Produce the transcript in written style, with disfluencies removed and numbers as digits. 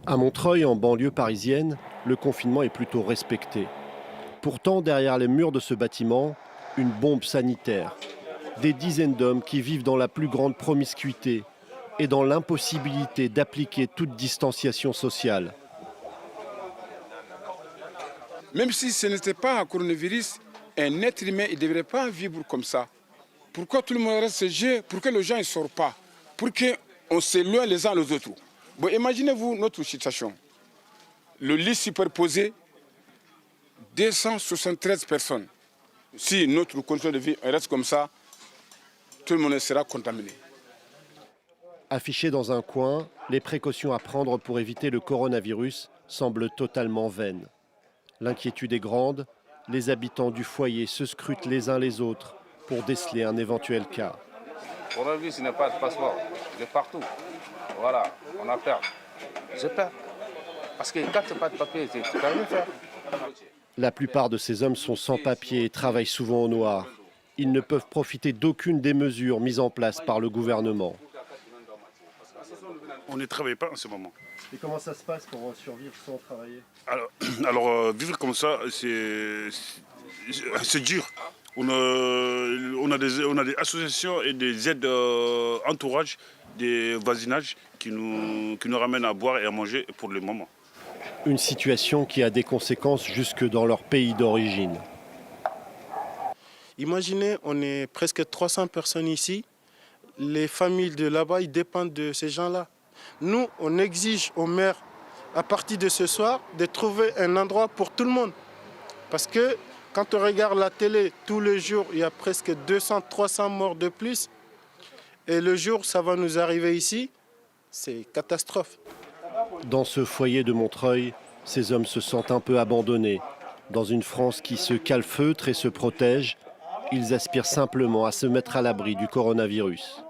À Montreuil, en banlieue parisienne, le confinement est plutôt respecté. Pourtant, derrière les murs de ce bâtiment, une bombe sanitaire. Des dizaines d'hommes qui vivent dans la plus grande promiscuité et dans l'impossibilité d'appliquer toute distanciation sociale. Même si ce n'était pas un coronavirus, un être humain ne devrait pas vivre comme ça. Pourquoi tout le monde reste chez? Pourquoi les gens ne sortent pas? Pourquoi on s'éloigne les uns les autres? Bon, imaginez-vous notre situation. Le lit superposé, 273 personnes. Si notre condition de vie reste comme ça, tout le monde sera contaminé. Affichées dans un coin, les précautions à prendre pour éviter le coronavirus semblent totalement vaines. L'inquiétude est grande, les habitants du foyer se scrutent les uns les autres pour déceler un éventuel cas. Le coronavirus n'est pas de passeport, il est partout. Voilà, on a peur. J'ai peur. Parce que quand tu n'as pas de papier, tu ne peux rien faire. La plupart de ces hommes sont sans papier et travaillent souvent au noir. Ils ne peuvent profiter d'aucune des mesures mises en place par le gouvernement. On ne travaille pas en ce moment. Et comment ça se passe pour survivre sans travailler? Vivre comme ça, c'est dur. On a des associations et des aides entourage, des voisinages qui nous ramènent à boire et à manger pour le moment. Une situation qui a des conséquences jusque dans leur pays d'origine. Imaginez, on est presque 300 personnes ici. Les familles de là-bas, ils dépendent de ces gens-là. Nous, on exige au maire, à partir de ce soir, de trouver un endroit pour tout le monde. Parce que quand on regarde la télé, tous les jours, il y a presque 200, 300 morts de plus. Et le jour où ça va nous arriver ici, c'est catastrophe. Dans ce foyer de Montreuil, ces hommes se sentent un peu abandonnés. Dans une France qui se calfeutre et se protège, ils aspirent simplement à se mettre à l'abri du coronavirus.